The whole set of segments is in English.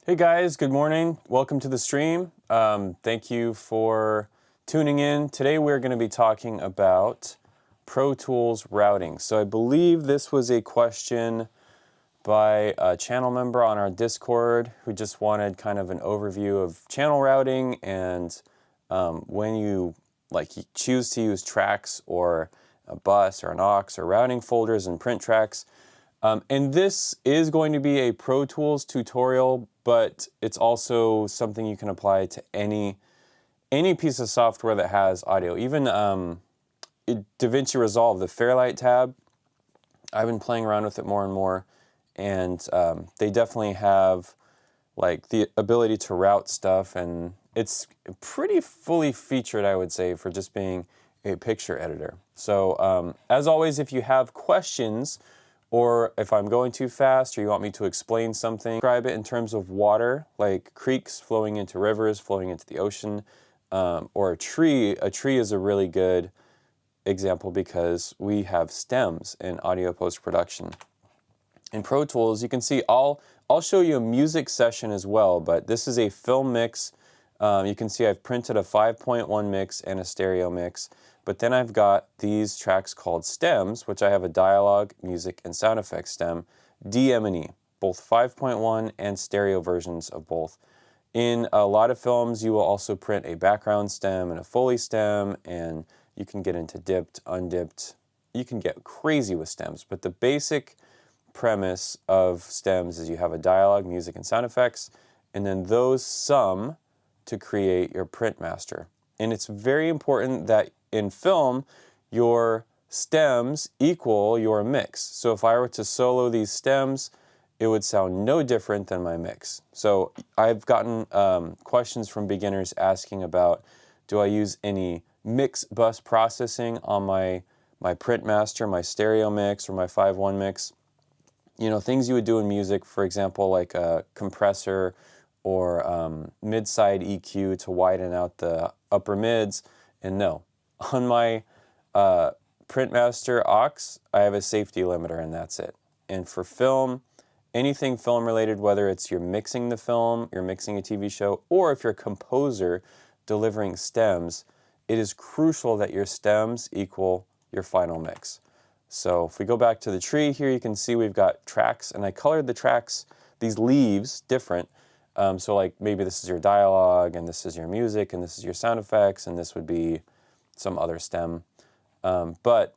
Hey guys, good morning. Welcome to the stream. Thank you for tuning in. Today we're going to be talking about Pro Tools routing. So I believe this was a question by a channel member on our Discord who just wanted kind of an overview of channel routing and when you choose to use tracks or a bus or an aux or routing folders and print tracks. And this is going to be a Pro Tools tutorial, but it's also something you can apply to any piece of software that has audio. Even DaVinci Resolve, the Fairlight tab, I've been playing around with it more and more, and they definitely have like the ability to route stuff, and it's pretty fully featured, I would say, for just being a picture editor. So as always, if you have questions, or if I'm going too fast or you want me to explain something, describe it in terms of water, like creeks flowing into rivers, flowing into the ocean, or a tree. A tree is a really good example because we have stems in audio post-production. In Pro Tools, you can see I'll show you a music session as well, but this is a film mix. You can see I've printed a 5.1 mix and a stereo mix. But then I've got these tracks called stems, which I have a dialogue, music, and sound effects stem, DM and E, both 5.1 and stereo versions of both. In a lot of films, you will also print a background stem and a Foley stem, and you can get into dipped, undipped. You can get crazy with stems, but the basic premise of stems is you have a dialogue, music, and sound effects, and then those sum to create your print master. And it's very important that in film, your stems equal your mix. So if I were to solo these stems, it would sound no different than my mix. So I've gotten questions from beginners asking about, do I use any mix bus processing on my print master, my stereo mix, or my 5.1 mix? You know, things you would do in music, for example, like a compressor or mid-side EQ to widen out the upper mids, and no. On my print master aux, I have a safety limiter, and that's it. And for film, anything film related, whether it's you're mixing the film, you're mixing a TV show, or if you're a composer delivering stems, it is crucial that your stems equal your final mix. So if we go back to the tree here, you can see we've got tracks, and I colored the tracks, these leaves, different. So like maybe this is your dialogue, and this is your music, and this is your sound effects, and this would be some other stem. But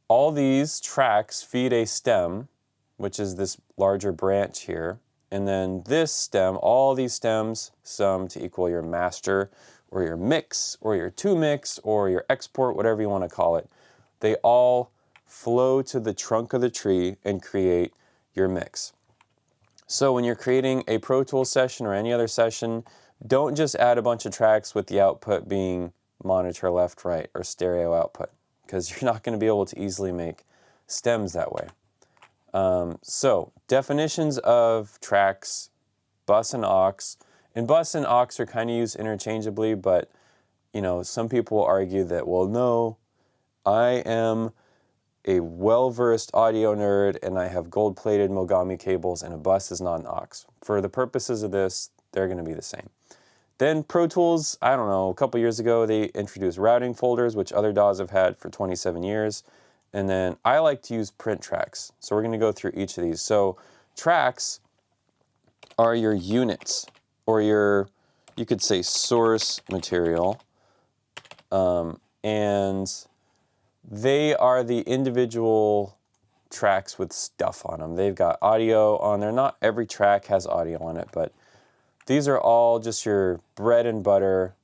all these tracks feed a stem, which is this larger branch here. And then this stem, all these stems sum to equal your master, or your mix, or your two mix, or your export, whatever you want to call it. They all flow to the trunk of the tree and create your mix. So when you're creating a Pro Tools session or any other session, don't just add a bunch of tracks with the output being monitor left, right, or stereo output, because you're not going to be able to easily make stems that way. So definitions of tracks, bus and aux. And bus and aux are kind of used interchangeably, but you know, some people argue that, well, no, I am a well-versed audio nerd and I have gold-plated Mogami cables and a bus is not an aux. For the purposes of this, they're going to be the same. Then Pro Tools, I don't know, a couple years ago, they introduced routing folders, which other DAWs have had for 27 years. And then I like to use print tracks. So we're going to go through each of these. So tracks are your units, or your, you could say, source material. And they are the individual tracks with stuff on them. They've got audio on there. Not every track has audio on it, but these are all just your bread and butter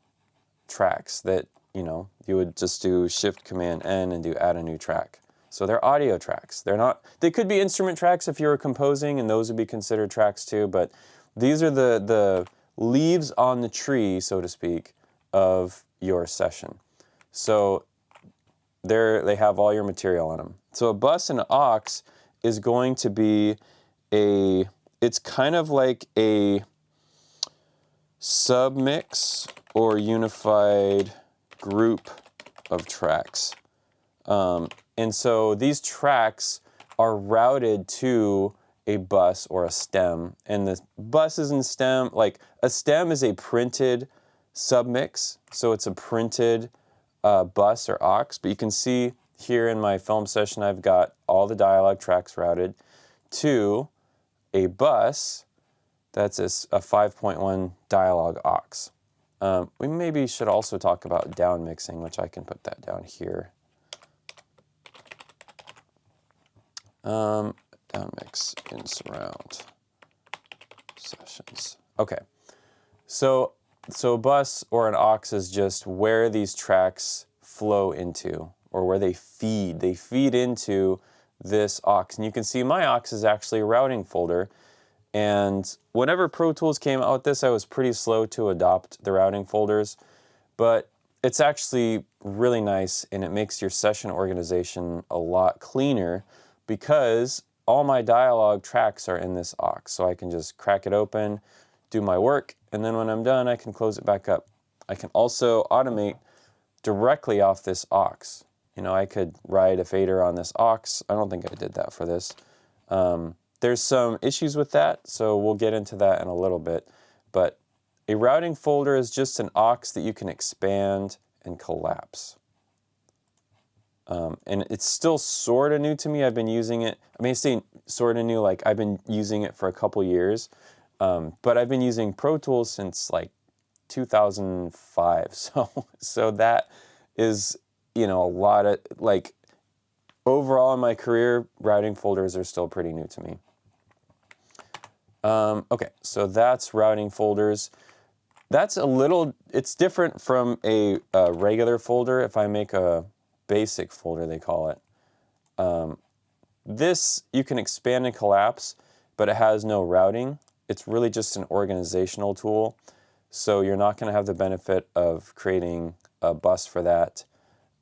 tracks that, you know, you would just do Shift Command N and do add a new track. So they're audio tracks. They're not, they could be instrument tracks if you were composing, and those would be considered tracks too, but these are the leaves on the tree, so to speak, of your session. So they have all your material on them. So a bus and an aux is going to be it's kind of like a submix or unified group of tracks. And so these tracks are routed to a bus or a stem. And the buses and stem, like a stem is a printed submix, so it's a printed bus or aux. But you can see here in my film session, I've got all the dialogue tracks routed to a bus that's a 5.1 dialogue aux. We maybe should also talk about down mixing, which I can put that down here. Down mix in surround sessions. Okay, so a bus or an aux is just where these tracks flow into, or where they feed. They feed into this aux, and you can see my aux is actually a routing folder. And whenever Pro Tools came out with this, I was pretty slow to adopt the routing folders, but it's actually really nice, and it makes your session organization a lot cleaner because all my dialogue tracks are in this aux. So I can just crack it open, do my work, and then when I'm done, I can close it back up. I can also automate directly off this aux. You know, I could write a fader on this aux. I don't think I did that for this. There's some issues with that, so we'll get into that in a little bit. But a routing folder is just an aux that you can expand and collapse. And it's still sort of new to me. I've been using it. I mean, I say sort of new, like I've been using it for a couple years. But I've been using Pro Tools since like 2005. So that is, you know, a lot of, like, overall in my career, routing folders are still pretty new to me. Okay, so that's routing folders. That's a little, it's different from a regular folder. If I make a basic folder, they call it. This you can expand and collapse, but it has no routing. It's really just an organizational tool. So you're not going to have the benefit of creating a bus for that.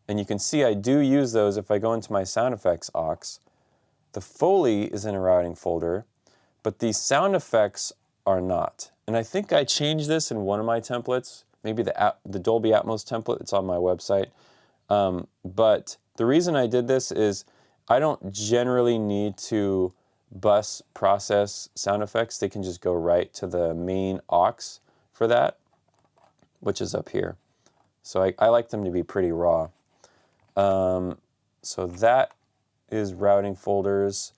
And you can see I do use those if I go into my sound effects aux. The Foley is in a routing folder, but these sound effects are not. And I think I changed this in one of my templates, maybe the Dolby Atmos template. It's on my website. But the reason I did this is I don't generally need to bus process sound effects. They can just go right to the main aux for that, which is up here. So I like them to be pretty raw. So that is routing folders.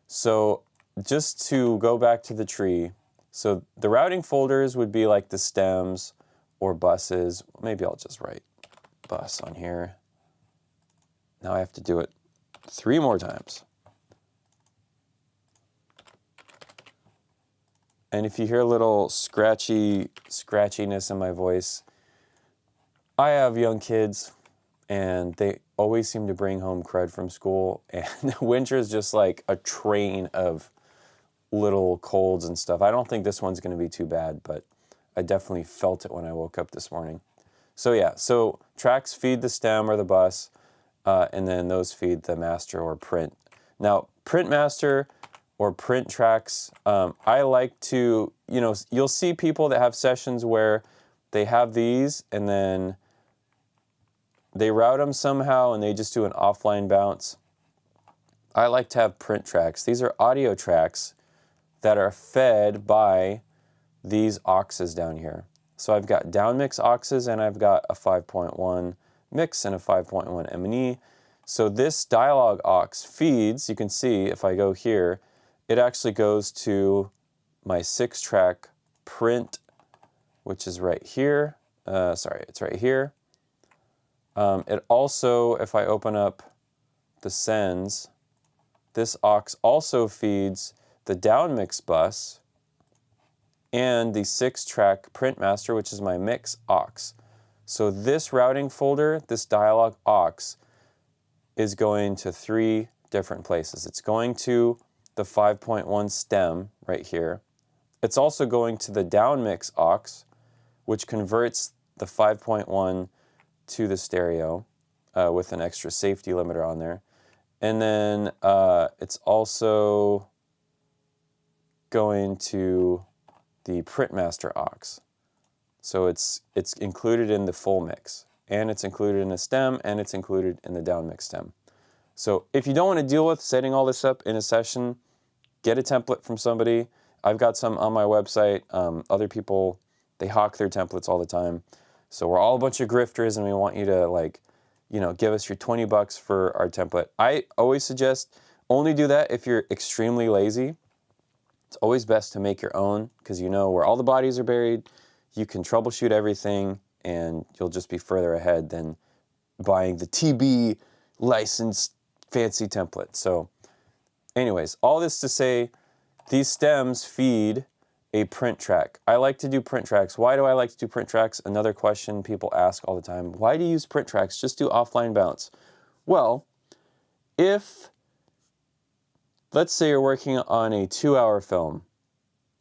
So just to go back to the tree, so the routing folders would be like the stems or buses. Maybe I'll just write bus on here. Now I have to do it 3 more times. And if you hear a little scratchiness in my voice, I have young kids and they always seem to bring home crud from school, and winter is just like a train of little colds and stuff. I don't think this one's going to be too bad, but I definitely felt it when I woke up this morning. So yeah, so tracks feed the stem or the bus, and then those feed the master or print. Now, print master or print tracks, I like to, you know, you'll see people that have sessions where they have these and then they route them somehow and they just do an offline bounce. I like to have print tracks. These are audio tracks that are fed by these auxes down here. So I've got downmix auxes and I've got a 5.1 mix and a 5.1 M&E. So this dialogue aux feeds, you can see if I go here, it actually goes to my 6-track print, which is right here. Sorry, it's right here. It also, if I open up the sends, this aux also feeds the downmix bus and the 6-track print master, which is my mix aux. So this routing folder, this dialogue aux, is going to 3 different places. It's going to the 5.1 stem right here. It's also going to the downmix aux, which converts the 5.1 to the stereo with an extra safety limiter on there. And then it's also going to the print master aux. So it's included in the full mix, and it's included in the stem, and it's included in the downmix stem. So if you don't want to deal with setting all this up in a session, get a template from somebody. I've got some on my website. Other people, they hawk their templates all the time. So we're all a bunch of grifters, and we want you to, like, you know, give us your 20 bucks for our template. I always suggest only do that if you're extremely lazy. It's always best to make your own, because you know where all the bodies are buried. You can troubleshoot everything, and you'll just be further ahead than buying the TB licensed fancy template. So anyways, all this to say, these stems feed a print track. I like to do print tracks. Why do I like to do print tracks? Another question people ask all the time. Why do you use print tracks? Just do offline bounce. Well, if, let's say you're working on a 2-hour film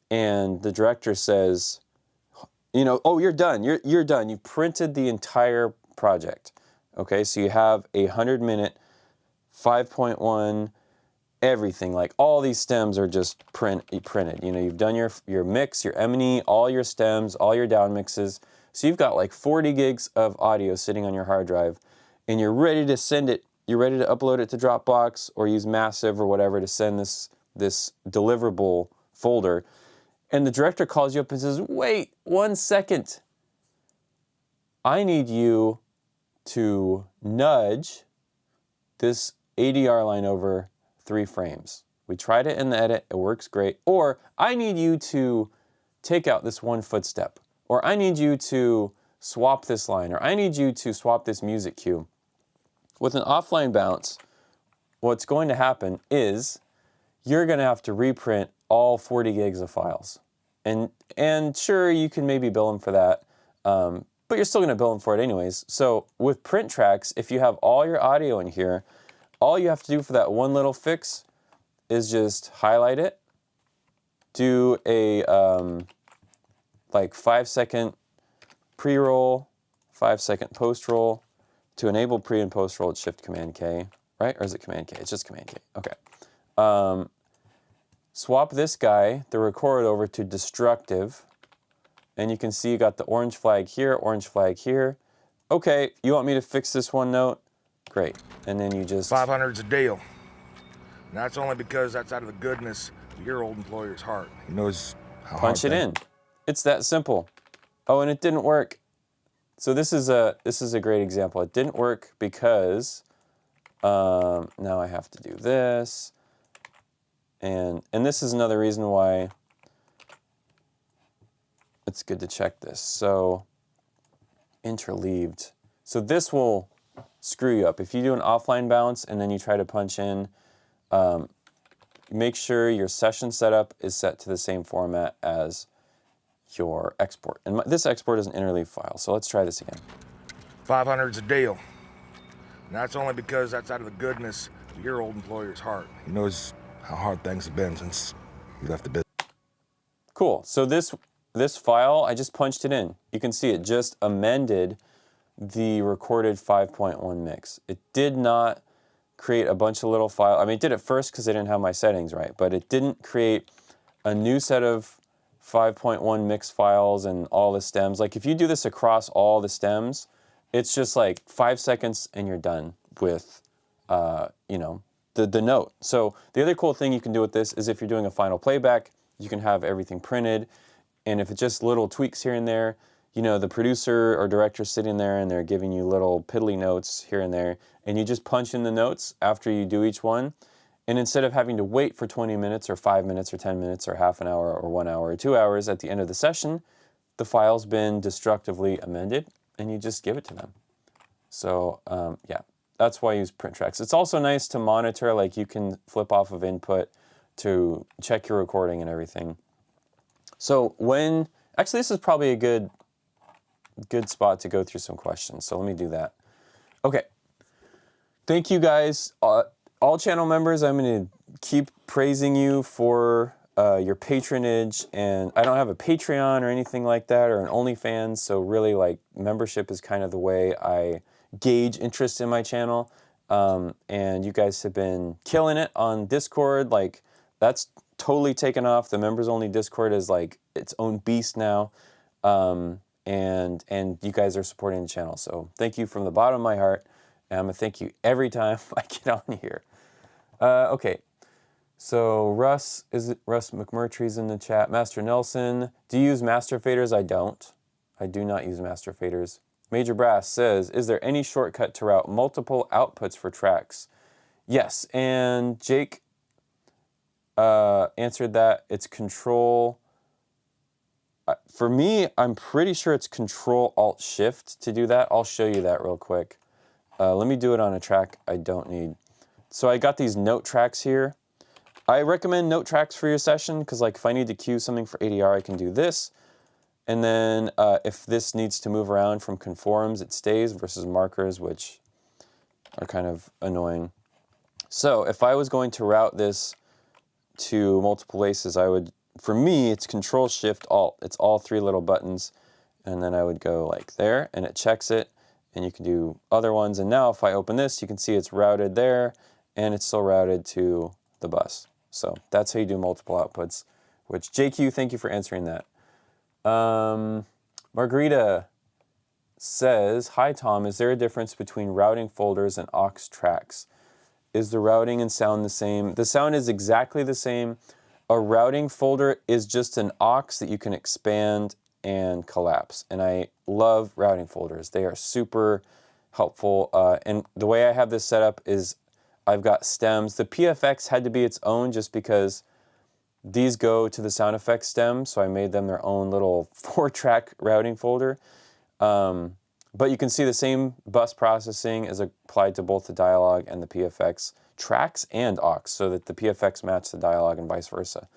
and the director says, you know, oh, you're done. You're done. You printed the entire project. Okay, so you have a 100-minute, 5.1, everything, like all these stems are just printed. You know, you've done your mix, your M&E, all your stems, all your down mixes. So you've got like 40 gigs of audio sitting on your hard drive, and you're ready to send it. You're ready to upload it to Dropbox or use Massive or whatever to send this deliverable folder. And the director calls you up and says, wait 1 second. I need you to nudge this ADR line over 3 frames. We tried it in the edit, it works great. Or I need you to take out this 1 footstep. Or I need you to swap this line. Or I need you to swap this music cue. With an offline bounce, what's going to happen is you're going to have to reprint all 40 gigs of files. And sure, you can maybe bill them for that, but you're still going to bill them for it anyways. So with print tracks, if you have all your audio in here, all you have to do for that one little fix is just highlight it, do a like 5-second pre-roll, 5-second post-roll. To enable pre and post-roll, it's Shift-Command-K, right? Or is it Command-K? It's just Command-K. Okay. Swap this guy, the record, over to destructive, and you can see you got the orange flag here, orange flag here. Okay, you want me to fix this one note? Great. And then you just... 500's a deal. And that's only because that's out of the goodness of your old employer's heart. He knows how hard punch it in. It's that simple. Oh, and it didn't work. So this is a great example. It didn't work because now I have to do this. And this is another reason why it's good to check this. So interleaved. So this will screw you up. If you do an offline bounce and then you try to punch in, make sure your session setup is set to the same format as your export. And this export is an interleave file, so let's try this again. 500's a deal. And that's only because that's out of the goodness of your old employer's heart. He knows how hard things have been since you left the business. Cool, so this file, I just punched it in. You can see it just amended the recorded 5.1 mix. It did not create a bunch of little files. I mean, it did it first because I didn't have my settings right, but it didn't create a new set of 5.1 mix files and all the stems. Like if you do this across all the stems, it's just like 5 seconds and you're done with, you know, the note. So the other cool thing you can do with this is if you're doing a final playback, you can have everything printed. And if it's just little tweaks here and there, you know, the producer or director sitting there and they're giving you little piddly notes here and there, and you just punch in the notes after you do each one. And instead of having to wait for 20 minutes or 5 minutes or 10 minutes or half an hour or 1 hour or 2 hours at the end of the session, the file's been destructively amended and you just give it to them. So yeah, that's why I use print tracks. It's also nice to monitor, like you can flip off of input to check your recording and everything. So actually this is probably a good spot to go through some questions. So let me do that. Okay, thank you guys. All channel members, I'm going to keep praising you for your patronage, and I don't have a Patreon or anything like that or an OnlyFans, so really like membership is kind of the way I gauge interest in my channel, and you guys have been killing it on Discord. Like that's totally taken off. The members only Discord is like its own beast now, and you guys are supporting the channel, so thank you from the bottom of my heart, and I'm going to thank you every time I get on here. Okay, So Russ McMurtry's in the chat. Master Nelson, do you use master faders? I don't. I do not use master faders. Major Brass says, is there any shortcut to route multiple outputs for tracks? Yes, and Jake answered that. It's Control. For me, I'm pretty sure it's Control-Alt-Shift to do that. I'll show you that real quick. Let me do it on a track I don't need. So I got these note tracks here. I recommend note tracks for your session because, like, if I need to cue something for ADR, I can do this. And then if this needs to move around from conforms, it stays versus markers, which are kind of annoying. So if I was going to route this to multiple places, I would, for me, it's Control-Shift-Alt. It's all three little buttons. And then I would go like there, and it checks it. And you can do other ones. And now if I open this, you can see it's routed there, and it's still routed to the bus. So that's how you do multiple outputs, which JQ, thank you for answering that. Margarita says, hi Tom, is there a difference between routing folders and aux tracks? Is the routing and sound the same? The sound is exactly the same. A routing folder is just an aux that you can expand and collapse. And I love routing folders. They are super helpful. And the way I have this set up is I've got stems. The PFX had to be its own just because these go to the sound effects stem, so I made them their own little 4-track routing folder. But you can see the same bus processing is applied to both the dialogue and the PFX tracks and aux, so that the PFX match the dialogue and vice versa.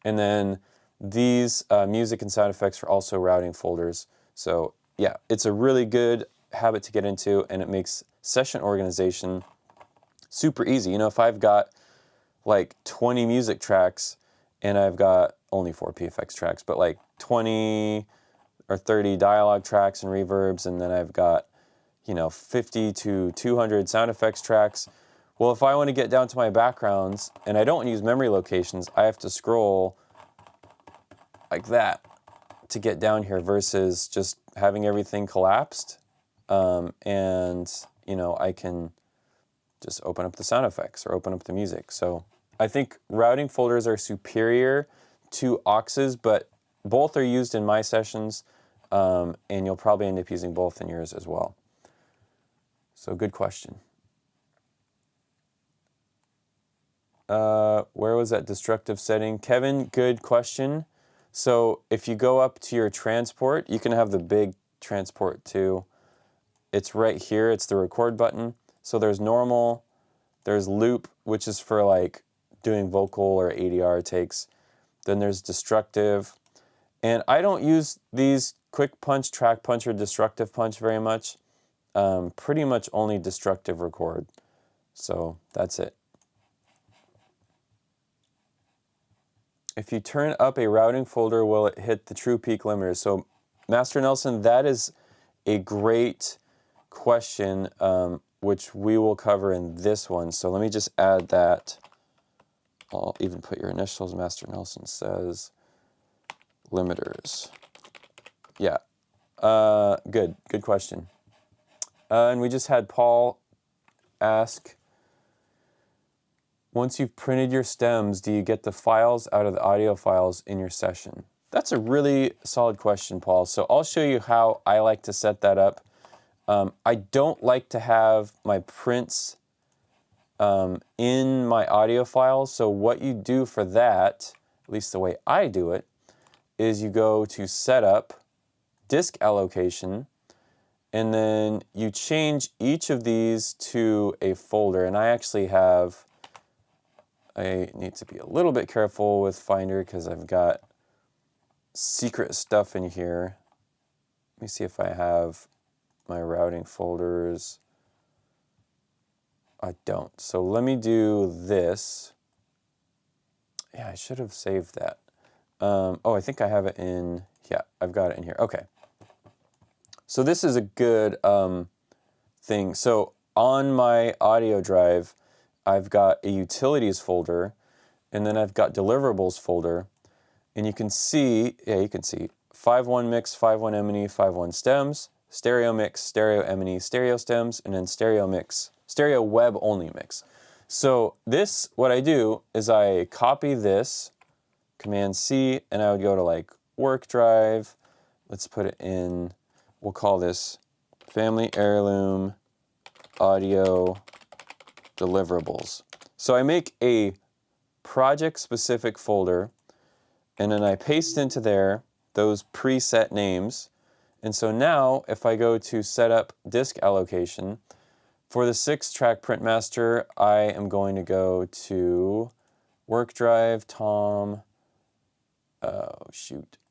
And then these music and sound effects are also routing folders. So yeah, it's a really good habit to get into, and it makes session organization super easy. You know, if I've got like 20 music tracks and I've got only 4 PFX tracks, but like 20 or 30 dialogue tracks and reverbs, and then I've got, you know, 50 to 200 sound effects tracks. Well, if I want to get down to my backgrounds and I don't use memory locations, I have to scroll like that to get down here versus just having everything collapsed. And, you know, I can just open up the sound effects or open up the music. So I think routing folders are superior to auxes, but both are used in my sessions, and you'll probably end up using both in yours as well. So good question. Where was that destructive setting? Kevin, good question. So if you go up to your transport, you can have the big transport too. It's right here. It's the record button. So there's normal, there's loop, which is for like doing vocal or ADR takes. Then there's destructive. And I don't use these quick punch, track punch, or destructive punch very much. Pretty much only destructive record. So that's it. If you turn up a routing folder, will it hit the true peak limiter? So Master Nelson, that is a great question, which we will cover in this one. So let me just add that. I'll even put your initials. Master Nelson says limiters. Yeah, good question. And we just had Paul ask, once you've printed your stems, do you get the files out of the audio files in your session? That's a really solid question, Paul. So I'll show you how I like to set that up. I don't like to have my prints in my audio files. So what you do for that, at least the way I do it, is you go to Setup, Disk Allocation, and then you change each of these to a folder. And I actually have, I need to be a little bit careful with Finder because I've got secret stuff in here. Let me see if I have my routing folders. I don't. So let me do this. Yeah, I should have saved that. Oh, I think I have it in, yeah, I've got it in here. Okay. So this is a good thing. So on my audio drive, I've got a utilities folder, and then I've got deliverables folder, and you can see, yeah, you can see 5.1 mix, 5.1 emini, 5.1 stems, stereo mix, stereo emini, stereo stems, and then stereo mix, stereo web only mix. So this, what I do is I copy this, Command C, and I would go to like work drive. Let's put it in, we'll call this family heirloom audio deliverables. So I make a project specific folder, and then I paste into there those preset names. And so now if I go to set up disk allocation, for the 6-track print master, I am going to go to work drive, Tom,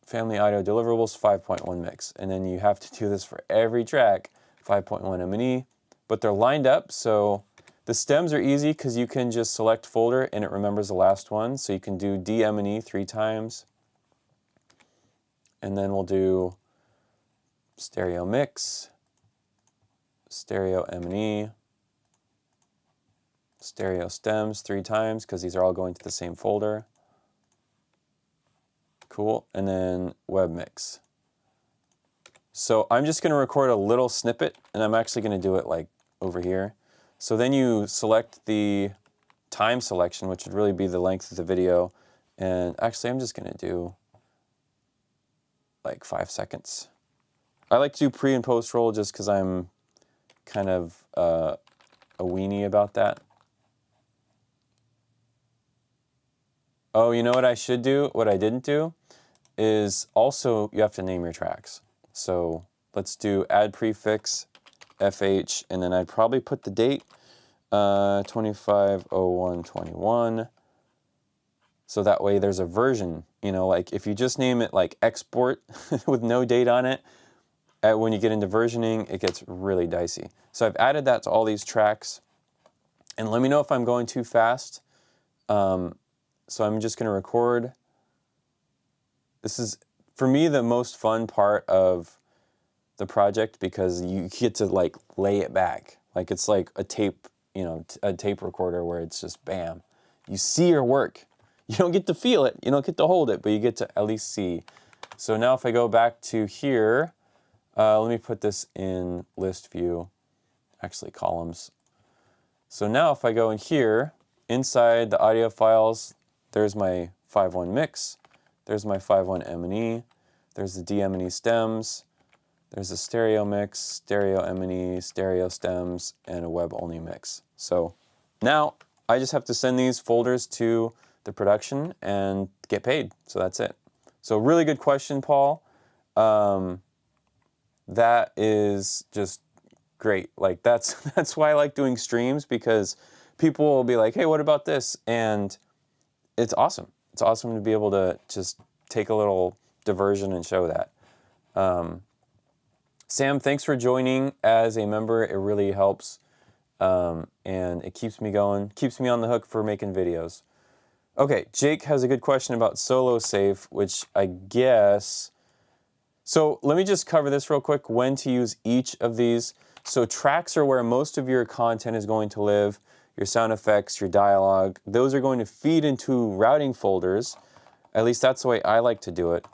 family audio deliverables 5.1 mix. And then you have to do this for every track, 5.1 M&E, but they're lined up. So the stems are easy because you can just select folder and it remembers the last one. So you can do D M&E 3 times. And then we'll do stereo mix, stereo M&E, stereo stems 3 times because these are all going to the same folder. Cool. And then web mix. So I'm just going to record a little snippet, and I'm actually going to do it like over here. So then you select the time selection, which would really be the length of the video. And actually, I'm just going to do like 5 seconds. I like to do pre and post roll just because I'm kind of a weenie about that. Oh, you know what I should do? What I didn't do is also you have to name your tracks. So let's do add prefix, FH, and then I'd probably put the date, 25/01/21. So that way there's a version, you know, like if you just name it like export with no date on it, when you get into versioning, it gets really dicey. So I've added that to all these tracks. And let me know if I'm going too fast. So I'm just going to record. This is, for me, the most fun part of the project because you get to like lay it back. Like it's like a tape, you know, a tape recorder where it's just bam. You see your work. You don't get to feel it. You don't get to hold it, but you get to at least see. So now if I go back to here, let me put this in list view, actually columns. So now if I go in here, inside the audio files, there's my 5.1 mix, there's my 5.1 M&E, there's the D-M&E stems, there's a stereo mix, stereo M&E, stereo stems, and a web-only mix. So now I just have to send these folders to the production and get paid. So that's it. So really good question, Paul. That is just great. Like that's why I like doing streams, because people will be like, hey, what about this? And it's awesome. It's awesome to be able to just take a little diversion and show that. Sam, thanks for joining as a member. It really helps. And it keeps me going, keeps me on the hook for making videos. Okay, Jake has a good question about solo safe, which I guess... So let me just cover this real quick, when to use each of these. So tracks are where most of your content is going to live, your sound effects, your dialogue. Those are going to feed into routing folders. At least that's the way I like to do it.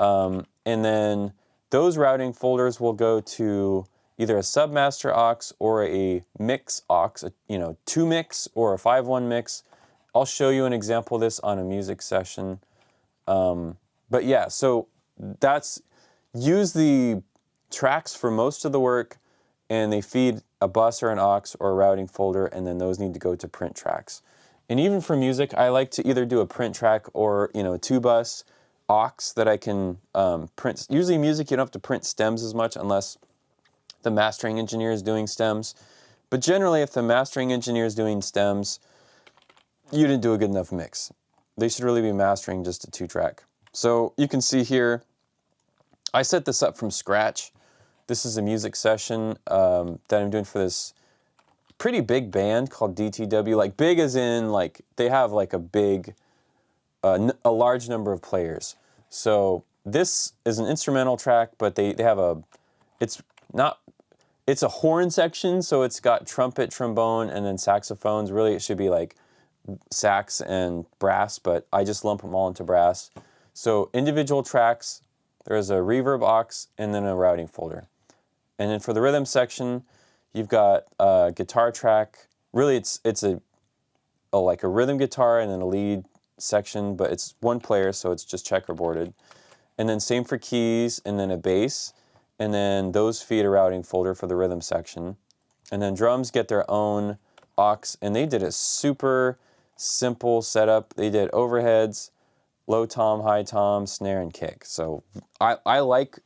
And then those routing folders will go to either a submaster aux or a mix aux, you know, 2 mix or a 5.1 mix. I'll show you an example of this on a music session. But yeah, so that's, use the tracks for most of the work, and they feed a bus or an aux or a routing folder, and then those need to go to print tracks. And even for music, I like to either do a print track or, you know, a 2-bus aux that I can print. Usually music, you don't have to print stems as much unless the mastering engineer is doing stems. But generally, if the mastering engineer is doing stems, you didn't do a good enough mix. They should really be mastering just a 2-track. So you can see here, I set this up from scratch. This is a music session that I'm doing for this pretty big band called DTW. Like big as in like they have like a big, a large number of players. So this is an instrumental track, but they have a, it's a horn section, so it's got trumpet, trombone, and then saxophones. Really, it should be like sax and brass, but I just lump them all into brass. So individual tracks, there's a reverb aux and then a routing folder. And then for the rhythm section, you've got a guitar track. Really, it's a like a rhythm guitar and then a lead section, but it's one player, so it's just checkerboarded. And then same for keys, and then a bass, and then those feed a routing folder for the rhythm section. And then drums get their own aux, and they did a super simple setup. They did overheads, low tom, high tom, snare, and kick. So I like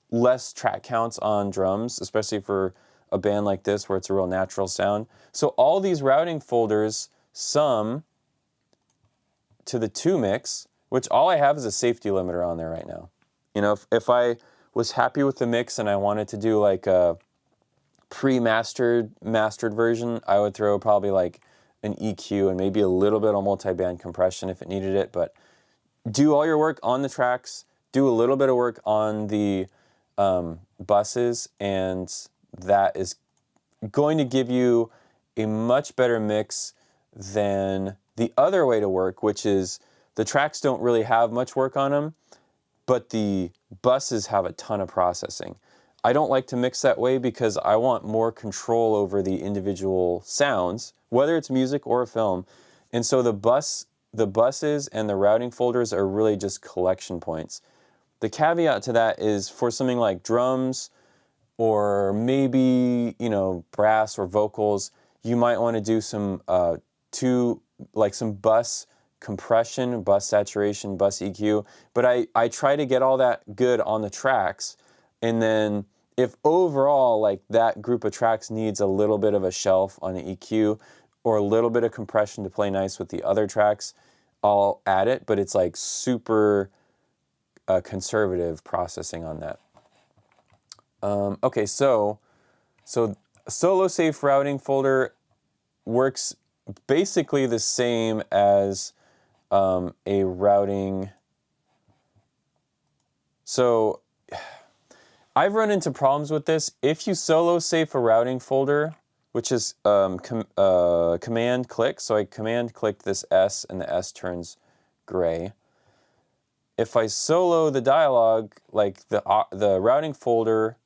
less track counts on drums, especially for a band like this where it's a real natural sound. So all these routing folders sum to the 2 mix, which all I have is a safety limiter on there right now. You know, if I was happy with the mix and I wanted to do like a mastered version, I would throw probably like an EQ and maybe a little bit of multi-band compression if it needed it, but do all your work on the tracks, do a little bit of work on the buses, and that is going to give you a much better mix than the other way to work, which is the tracks don't really have much work on them, but the buses have a ton of processing. I don't like to mix that way because I want more control over the individual sounds, whether it's music or a film. And so the buses and the routing folders are really just collection points. The caveat to that is for something like drums or maybe, you know, brass or vocals, you might want to do some some bus compression, bus saturation, bus EQ. But I try to get all that good on the tracks, and then if overall like that group of tracks needs a little bit of a shelf on the EQ or a little bit of compression to play nice with the other tracks, I'll add it, but it's like super conservative processing on that. Okay, so solo safe routing folder works basically the same as a routing. So I've run into problems with this. If you solo safe a routing folder, which is command click, so I command click this S and the S turns gray. If I solo the dialog, like the routing folder,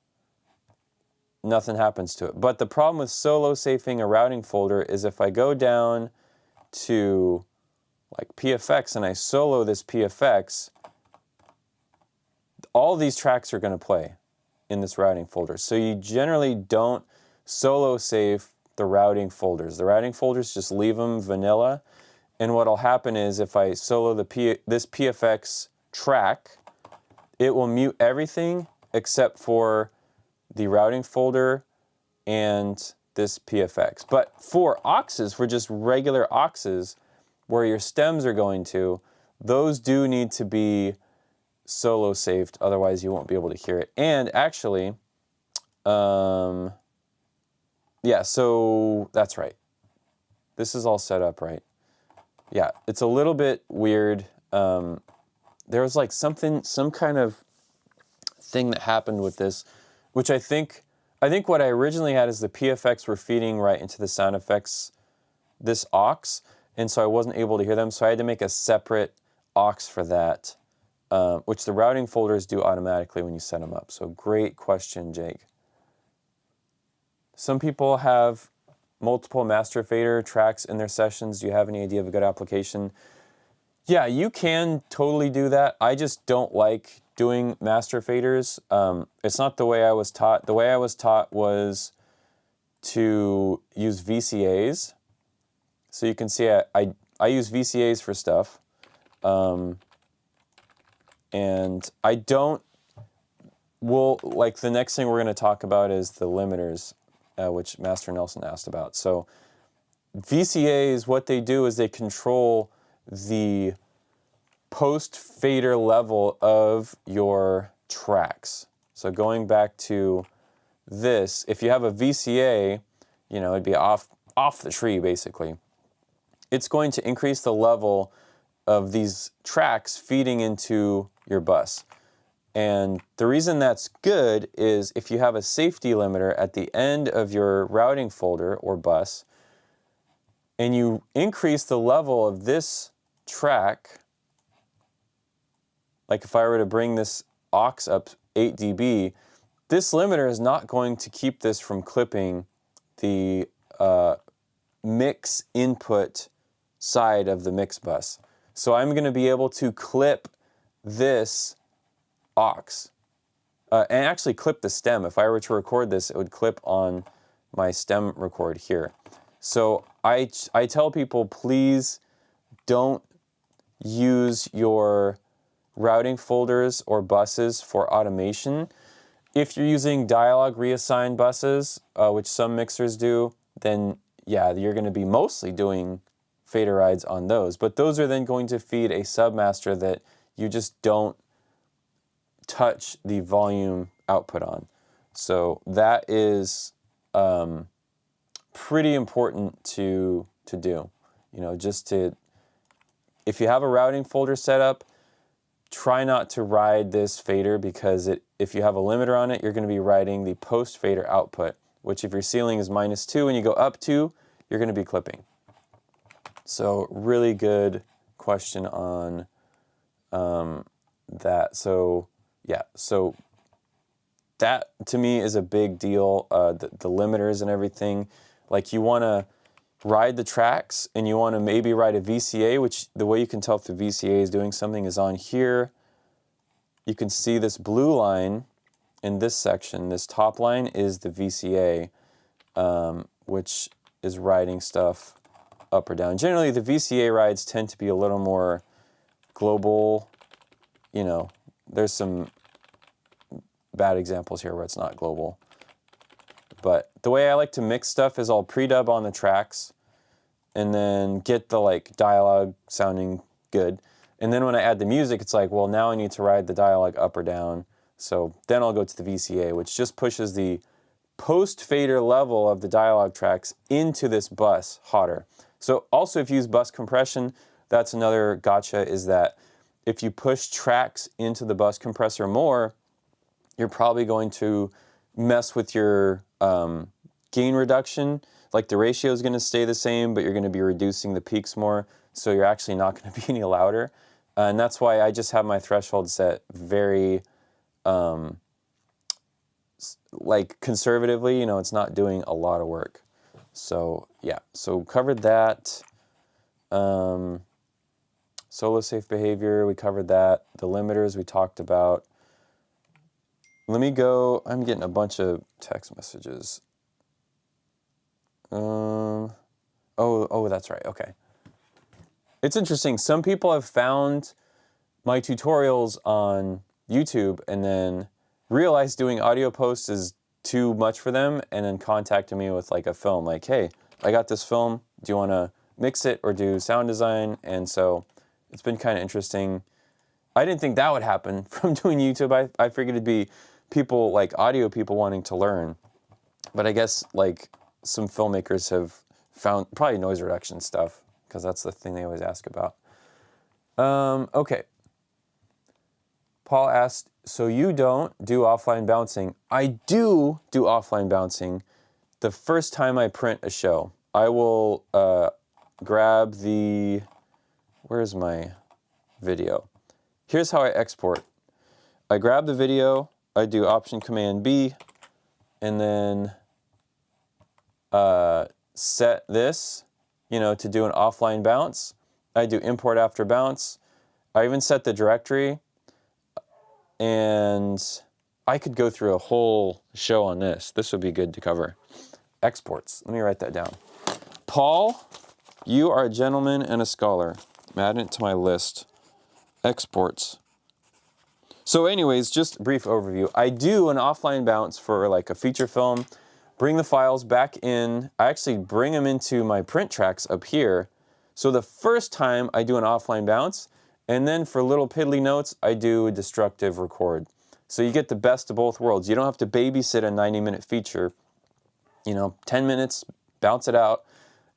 nothing happens to it. But the problem with solo safing a routing folder is if I go down to like PFX and I solo this PFX, all these tracks are going to play in this routing folder. So you generally don't solo save the routing folders. The routing folders, just leave them vanilla. And what'll happen is if I solo this PFX track, it will mute everything except for the routing folder and this PFX. But for auxes, for just regular auxes, where your stems are going to, those do need to be solo saved, otherwise you won't be able to hear it. And actually, yeah, so that's right. This is all set up right. Yeah, it's a little bit weird. There was like some kind of thing that happened with this, which I think what I originally had is the PFX were feeding right into the sound effects, this aux, and so I wasn't able to hear them, so I had to make a separate aux for that, which the routing folders do automatically when you set them up. So great question, Jake. Some people have multiple master fader tracks in their sessions. Do you have any idea of a good application? Yeah, you can totally do that. I just don't like doing master faders. It's not the way I was taught. The way I was taught was to use VCAs. So you can see I use VCAs for stuff. And I don't, like the next thing we're going to talk about is the limiters, which Master Nelson asked about. So VCAs, what they do is they control the post-fader level of your tracks. So going back to this, if you have a VCA, you know, it'd be off the tree basically. It's going to increase the level of these tracks feeding into your bus. And the reason that's good is if you have a safety limiter at the end of your routing folder or bus, and you increase the level of this track, like if I were to bring this aux up 8 dB, this limiter is not going to keep this from clipping the mix input side of the mix bus. So I'm going to be able to clip this aux and actually clip the stem. If I were to record this, it would clip on my stem record here. So I tell people, please don't use your routing folders or buses for automation. If you're using dialogue reassigned buses, which some mixers do, then yeah, you're going to be mostly doing fader rides on those. But those are then going to feed a submaster that you just don't touch the volume output on. So that is pretty important to do. You know, just to, if you have a routing folder set up, try not to ride this fader, because if you have a limiter on it, you're going to be riding the post fader output, which if your ceiling is -2 and you go up 2, you're going to be clipping. So really good question on that. So yeah, so that to me is a big deal. The limiters and everything, like you want to ride the tracks and you want to maybe ride a VCA, which the way you can tell if the VCA is doing something is on here. You can see this blue line in this section. This top line is the VCA, which is riding stuff up or down. Generally, the VCA rides tend to be a little more global. You know, there's some bad examples here where it's not global. But the way I like to mix stuff is I'll pre-dub on the tracks and then get the like dialogue sounding good. And then when I add the music, it's like, well, now I need to ride the dialogue up or down. So then I'll go to the VCA, which just pushes the post-fader level of the dialogue tracks into this bus hotter. So also if you use bus compression, that's another gotcha, is that if you push tracks into the bus compressor more, you're probably going to mess with your gain reduction. Like the ratio is going to stay the same, but you're going to be reducing the peaks more, so you're actually not going to be any louder. And that's why I just have my threshold set very like conservatively. You know, it's not doing a lot of work. So yeah, so covered that. Solo safe behavior, we covered that. The limiters we talked about. Let me go, I'm getting a bunch of text messages. Oh, that's right, okay. It's interesting, some people have found my tutorials on YouTube and then realized doing audio posts is too much for them, and then contacted me with like a film, like, hey, I got this film, do you want to mix it or do sound design? And so it's been kind of interesting. I didn't think that would happen from doing YouTube. I figured it'd be people, like audio people, wanting to learn. But I guess like some filmmakers have found probably noise reduction stuff, because that's the thing they always ask about. Okay. Paul asked, so you don't do offline bouncing? I do offline bouncing the first time I print a show. I will grab the, where's my video? Here's how I export. I grab the video, I do Option Command B, and then set this, you know, to do an offline bounce. I do import after bounce. I even set the directory, and I could go through a whole show on this. This would be good to cover. Exports, let me write that down. Paul, you are a gentleman and a scholar. I'm adding it to my list. Exports. So anyways, just a brief overview. I do an offline bounce for like a feature film, bring the files back in. I actually bring them into my print tracks up here. So the first time I do an offline bounce, and then for little piddly notes, I do a destructive record. So you get the best of both worlds. You don't have to babysit a 90-minute feature. You know, 10 minutes, bounce it out.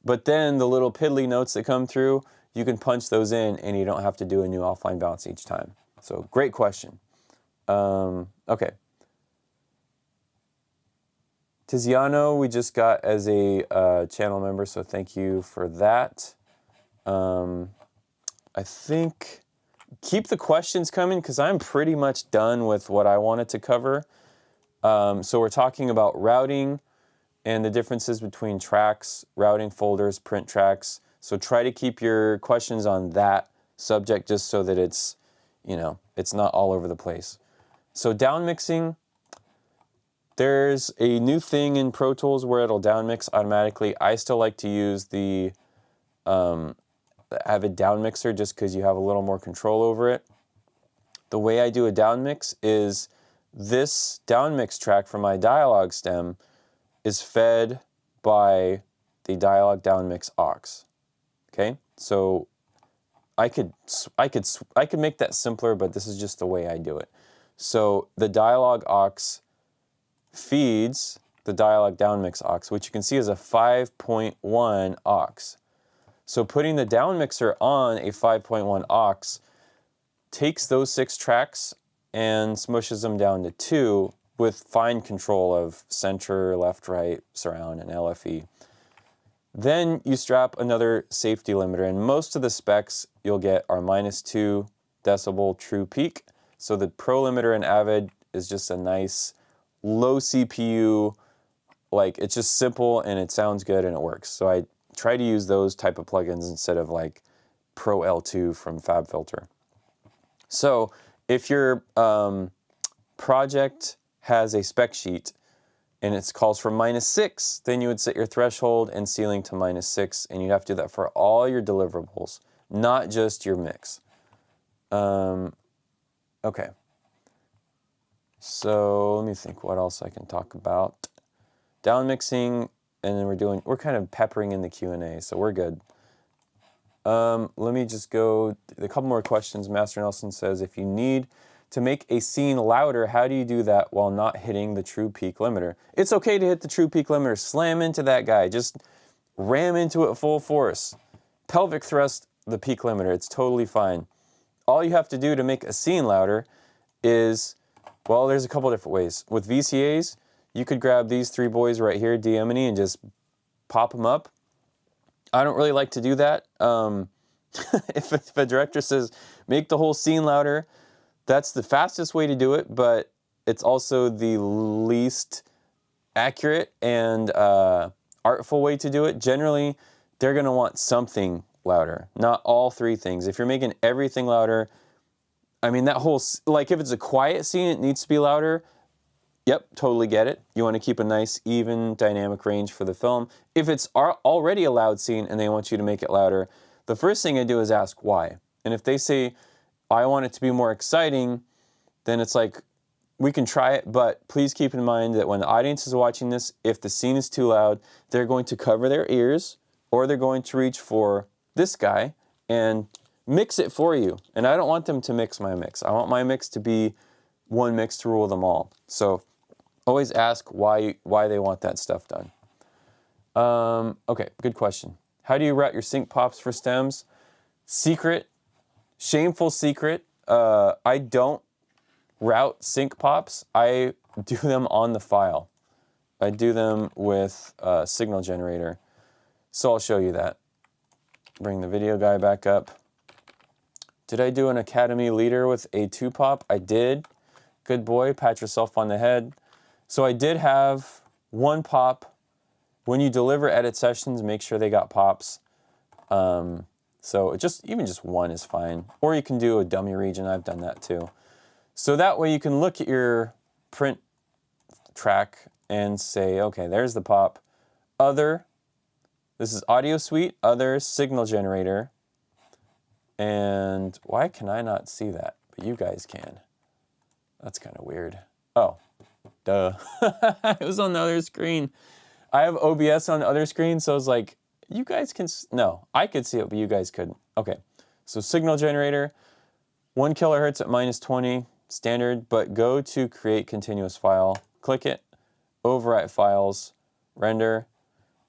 But then the little piddly notes that come through, you can punch those in and you don't have to do a new offline bounce each time. So great question. Okay. Tiziano, we just got as a channel member, so thank you for that. I think keep the questions coming, because I'm pretty much done with what I wanted to cover. So we're talking about routing and the differences between tracks, routing folders, print tracks. So try to keep your questions on that subject just so that it's, you know, it's not all over the place. So down mixing, there's a new thing in Pro Tools where it'll down mix automatically. I still like to use the Avid down mixer just because you have a little more control over it. The way I do a down mix is this down mix track from my dialogue stem is fed by the dialogue down mix aux. Okay, so I could make that simpler, but this is just the way I do it. So the dialogue aux feeds the dialogue downmix aux, which you can see is a 5.1 aux. So putting the downmixer on a 5.1 aux takes those 6 tracks and smushes them down to 2 with fine control of center, left, right, surround, and LFE. Then you strap another safety limiter, and most of the specs you'll get are -2 decibel true peak. So the Pro limiter in Avid is just a nice low CPU, like it's just simple and it sounds good and it works. So I try to use those type of plugins instead of like Pro L2 from FabFilter. So if your project has a spec sheet and it calls for -6, then you would set your threshold and ceiling to -6, and you'd have to do that for all your deliverables, not just your mix. Okay. So let me think what else I can talk about. Down mixing, and then we're kind of peppering in the Q&A, so we're good. Let me just go a couple more questions. Master Nelson says, if you need to make a scene louder, how do you do that while not hitting the true peak limiter? It's okay to hit the true peak limiter. Slam into that guy. Just ram into it full force. Pelvic thrust the peak limiter. It's totally fine. All you have to do to make a scene louder is, well, there's a couple different ways. With VCAs, you could grab these 3 boys right here, D, M, and E, and just pop them up. I don't really like to do that. If a director says, make the whole scene louder, that's the fastest way to do it, but it's also the least accurate and artful way to do it. Generally, they're going to want something louder, not all 3 things. If you're making everything louder, I mean, that whole, like if it's a quiet scene, it needs to be louder. Yep, totally get it. You want to keep a nice, even dynamic range for the film. If it's already a loud scene and they want you to make it louder, the first thing I do is ask why. And if they say, I want it to be more exciting, then it's like, we can try it, but please keep in mind that when the audience is watching this, if the scene is too loud, they're going to cover their ears, or they're going to reach for this guy and mix it for you. And I don't want them to mix my mix. I want my mix to be one mix to rule them all. So always ask why they want that stuff done. Okay, good question. How do you route your sync pops for stems? Secret, shameful secret. I don't route sync pops. I do them on the file. I do them with a signal generator. So I'll show you that. Bring the video guy back up. Did I do an Academy leader with a 2-pop? I did. Good boy, pat yourself on the head. So I did have 1 pop. When you deliver edit sessions, make sure they got pops. So even just 1 is fine. Or you can do a dummy region. I've done that too. So that way you can look at your print track and say, okay, there's the pop. Other, this is Audio Suite, other, signal generator. And why can I not see that? But you guys can. That's kind of weird. Oh, duh. It was on the other screen. I have OBS on the other screen, so I was like, you guys can, no, I could see it, but you guys couldn't. Okay, so signal generator, 1 kilohertz at -20, standard, but go to create continuous file, click it, overwrite files, render.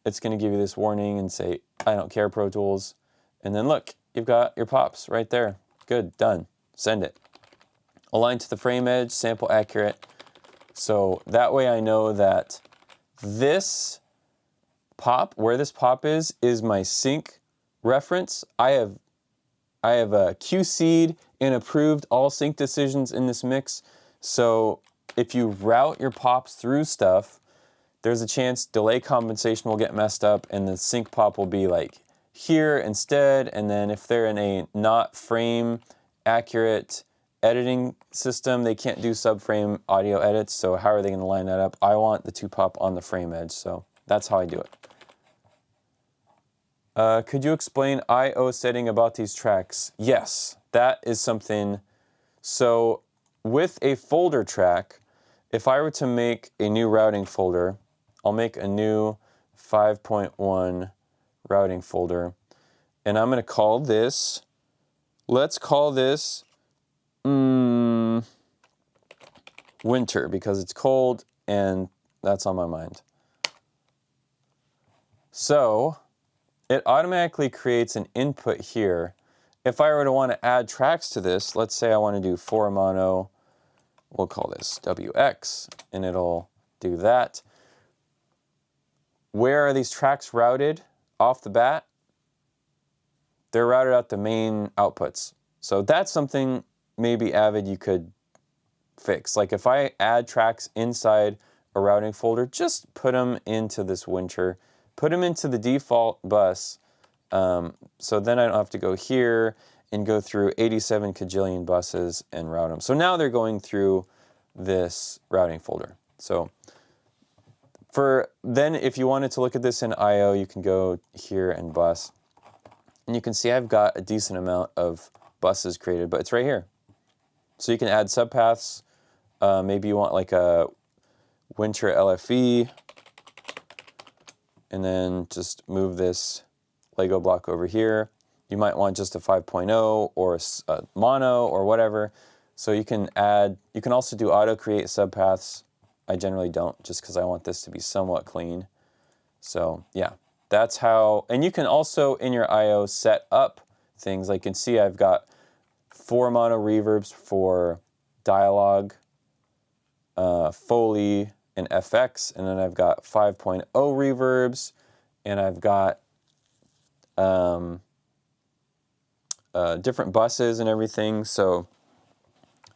It's going to give you this warning and say, I don't care, Pro Tools. And then look, you've got your pops right there. Good, done. Send it. Align to the frame edge, sample accurate. So that way I know that this pop, where this pop is my sync reference. I have QC'd and approved all sync decisions in this mix. So if you route your pops through stuff, there's a chance delay compensation will get messed up and the sync pop will be like here instead, and then if they're in a not frame accurate editing system, they can't do subframe audio edits, so how are they going to line that up? I want the 2-pop on the frame edge, so that's how I do it. Could you explain I/O setting about these tracks? Yes, that is something. So with a folder track, if I were to make a new routing folder, I'll make a new 5.1 routing folder, and I'm going to call this, let's call this winter, because it's cold and that's on my mind. So it automatically creates an input here. If I were to want to add tracks to this, let's say I want to do 4 mono, we'll call this WX, and it'll do that. Where are these tracks routed off the bat? They're routed out the main outputs. So that's something maybe Avid you could fix. Like if I add tracks inside a routing folder, just put them into this winter, put them into the default bus, so then I don't have to go here and go through 87 kajillion buses and route them. So now they're going through this routing folder. So then if you wanted to look at this in I/O, you can go here and bus. And you can see I've got a decent amount of buses created, but it's right here. So you can add subpaths. Maybe you want like a winter LFE, and then just move this Lego block over here. You might want just a 5.0 or a mono or whatever. So you can add, you can also do auto create subpaths. I generally don't, just because I want this to be somewhat clean. So yeah, that's how, and you can also in your I/O set up things. Like you can see I've got 4 mono reverbs for dialogue, Foley, and FX, and then I've got 5.0 reverbs, and I've got different buses and everything. So,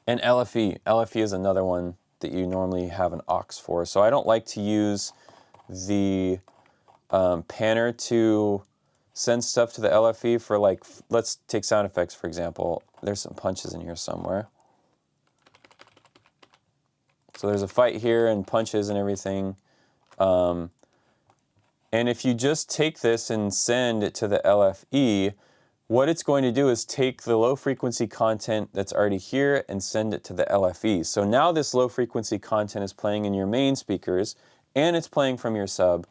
and LFE. LFE is another one that you normally have an aux for. So I don't like to use the panner to send stuff to the LFE for, like, let's take sound effects for example. There's some punches in here somewhere. So there's a fight here and punches and everything. And if you just take this and send it to the LFE, what it's going to do is take the low frequency content that's already here and send it to the LFE. So now this low frequency content is playing in your main speakers and it's playing from your sub.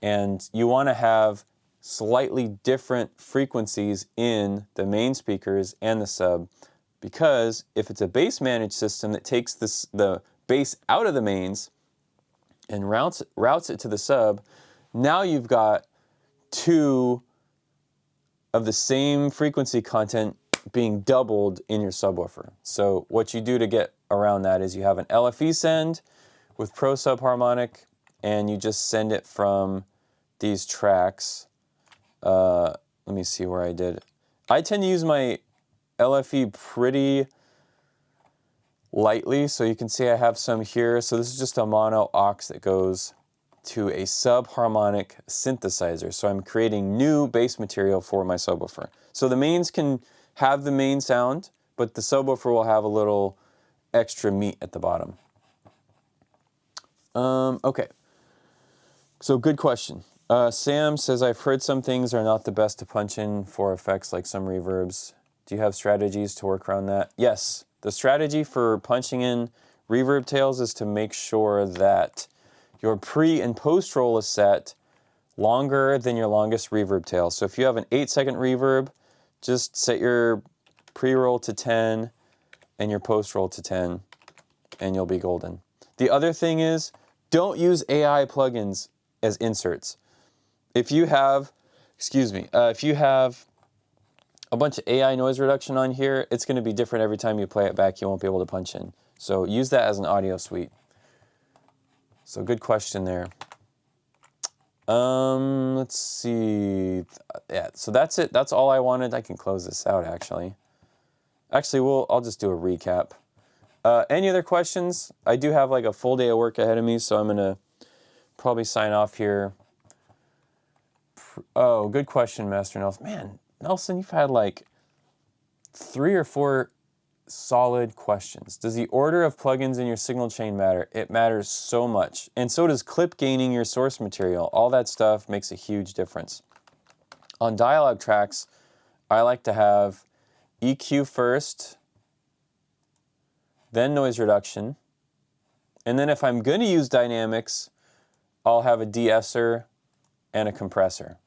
And you want to have slightly different frequencies in the main speakers and the sub, because if it's a bass managed system that takes the bass out of the mains and routes it to the sub, now you've got 2 of the same frequency content being doubled in your subwoofer. So what you do to get around that is you have an LFE send with Pro Subharmonic, and you just send it from these tracks. Let me see where I did. I tend to use my LFE pretty lightly, so you can see I have some here. So this is just a mono aux that goes to a subharmonic synthesizer. So I'm creating new bass material for my subwoofer. So the mains can have the main sound, but the subwoofer will have a little extra meat at the bottom. Okay, so good question. Sam says, I've heard some things are not the best to punch in for effects, like some reverbs. Do you have strategies to work around that? Yes, the strategy for punching in reverb tails is to make sure that your pre and post roll is set longer than your longest reverb tail. So if you have an 8-second reverb, just set your pre-roll to 10 and your post-roll to 10, and you'll be golden. The other thing is, don't use AI plugins as inserts. If you have, if you have a bunch of AI noise reduction on here, it's going to be different every time you play it back. You won't be able to punch in. So use that as an audio suite. So good question there. Let's see. Yeah, so that's it. That's all I wanted. I can close this out, actually. I'll just do a recap. Any other questions? I do have like a full day of work ahead of me, so I'm going to probably sign off here Oh, good question, Master Nelson. Man, Nelson, you've had like 3 or 4 solid questions. Does the order of plugins in your signal chain matter? It matters so much. And so does clip gaining your source material. All that stuff makes a huge difference. On dialogue tracks, I like to have EQ first, then noise reduction. And then if I'm going to use dynamics, I'll have a de-esser and a compressor.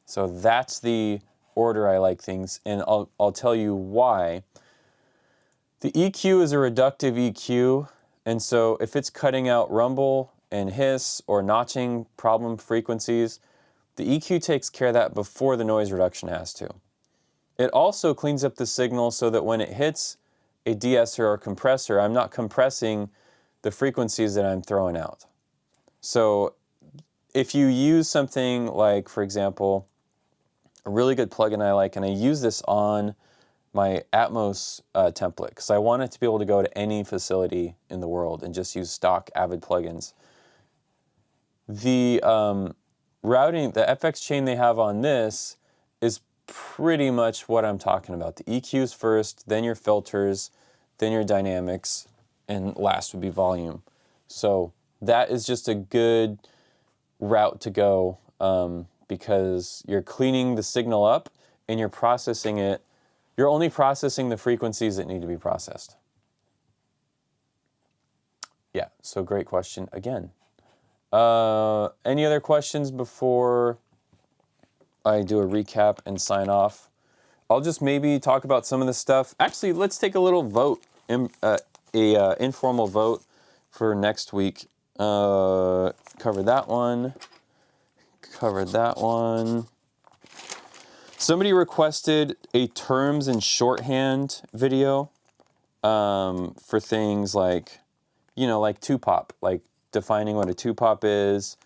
So that's the order I like things, and I'll tell you why. The EQ is a reductive EQ, and so if it's cutting out rumble and hiss or notching problem frequencies, the EQ takes care of that before the noise reduction has to. It also cleans up the signal so that when it hits a de-esser or compressor, I'm not compressing the frequencies that I'm throwing out. So if you use something like, for example, a really good plugin I like, and I use this on my Atmos template because I want it to be able to go to any facility in the world and just use stock Avid plugins. The routing, the FX chain they have on this is pretty much what I'm talking about. The EQs first, then your filters, then your dynamics, and last would be volume. So that is just a good route to go because you're cleaning the signal up and you're processing it. You're only processing the frequencies that need to be processed. Yeah, so great question again. Any other questions before I do a recap and sign off? I'll just maybe talk about some of the stuff. Actually, let's take a little vote, informal vote for next week. Cover that one. Covered that one. Somebody requested a terms and shorthand video for things like, you know, like 2-pop, like defining what a 2-pop is,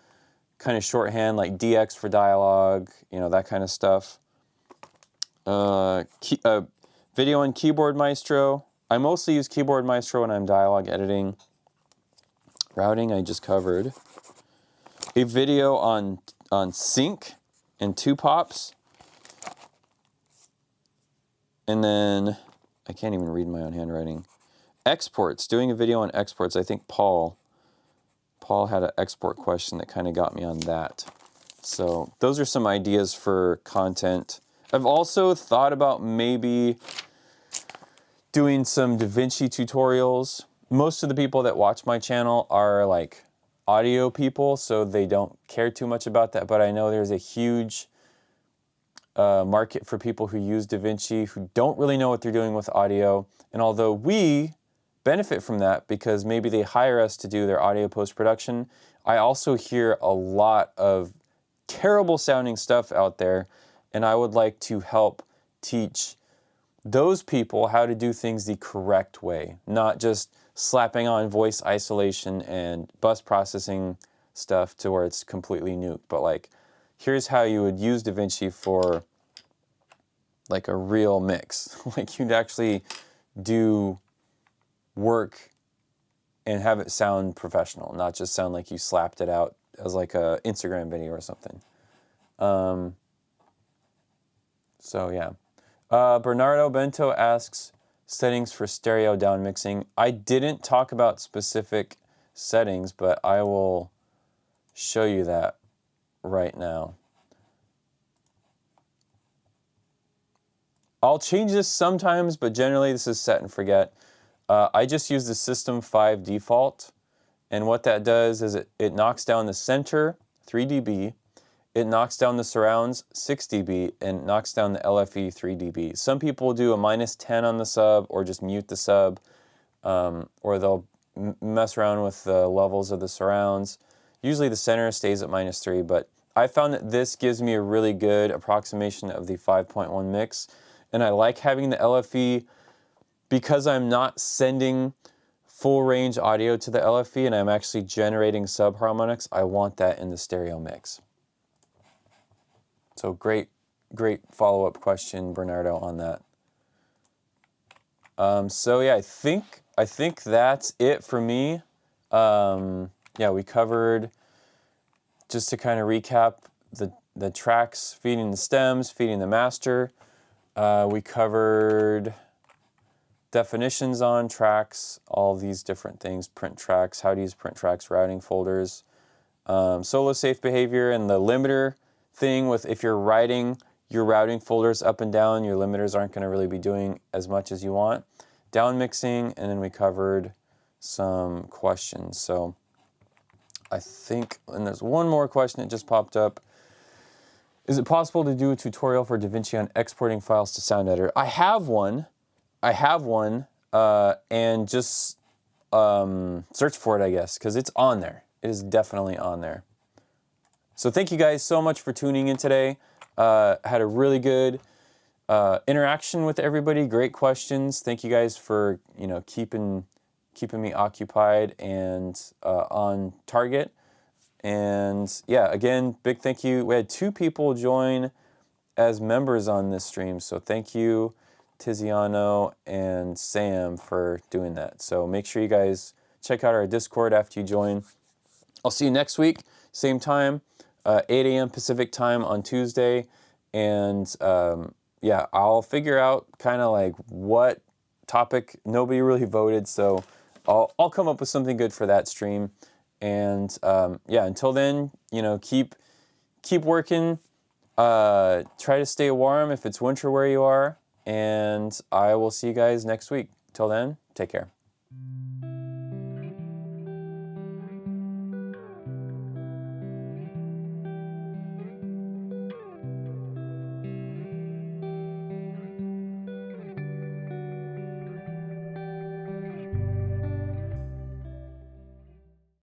kind of shorthand like DX for dialogue, you know, that kind of stuff. Video on Keyboard Maestro. I mostly use Keyboard Maestro when I'm dialogue editing. Routing I just covered. A video on sync and 2-pops. And then, I can't even read my own handwriting. Exports, doing a video on exports. I think Paul had an export question that kind of got me on that. So those are some ideas for content. I've also thought about maybe doing some DaVinci tutorials. Most of the people that watch my channel are like audio people, so they don't care too much about that, but I know there's a huge market for people who use DaVinci who don't really know what they're doing with audio. And although we benefit from that because maybe they hire us to do their audio post-production, I also hear a lot of terrible sounding stuff out there, and I would like to help teach those people how to do things the correct way, not just slapping on voice isolation and bus processing stuff to where it's completely nuked, but like, here's how you would use DaVinci for like a real mix. Like you'd actually do work and have it sound professional, not just sound like you slapped it out as like a Instagram video or something. So yeah. Bernardo Bento asks, settings for stereo down mixing. I didn't talk about specific settings, but I will show you that right now. I'll change this sometimes, but generally this is set and forget. I just use the System 5 default, and what that does is it knocks down the center 3 dB, it knocks down the surrounds 6 dB, and knocks down the LFE 3 dB. Some people do a -10 on the sub, or just mute the sub, or they'll mess around with the levels of the surrounds. Usually the center stays at -3, but I found that this gives me a really good approximation of the 5.1 mix, and I like having the LFE because I'm not sending full range audio to the LFE and I'm actually generating subharmonics. I want that in the stereo mix. So great follow-up question, Bernardo, on that. So yeah, I think that's it for me. Yeah, we covered, just to kind of recap, the tracks feeding the stems, feeding the master. We covered definitions on tracks, all these different things, print tracks, how to use print tracks, routing folders, solo safe behavior, and the limiter thing with if you're writing your routing folders up and down, your limiters aren't going to really be doing as much as you want. Down mixing, and then we covered some questions. So I think, and there's one more question that just popped up. Is it possible to do a tutorial for DaVinci on exporting files to Sound Editor? I have one, and just search for it, I guess, because it's on there. It is definitely on there. So thank you guys so much for tuning in today. Had a really good interaction with everybody. Great questions. Thank you guys for keeping me occupied and on target. And yeah, again, big thank you. We had 2 people join as members on this stream, so thank you, Tiziano and Sam, for doing that. So make sure you guys check out our Discord after you join. I'll see you next week, same time, 8 a.m. Pacific time on Tuesday. And yeah, I'll figure out kind of like what topic. Nobody really voted, so I'll come up with something good for that stream. And yeah, until then, keep working. Try to stay warm if it's winter where you are. And I will see you guys next week. Till then, take care.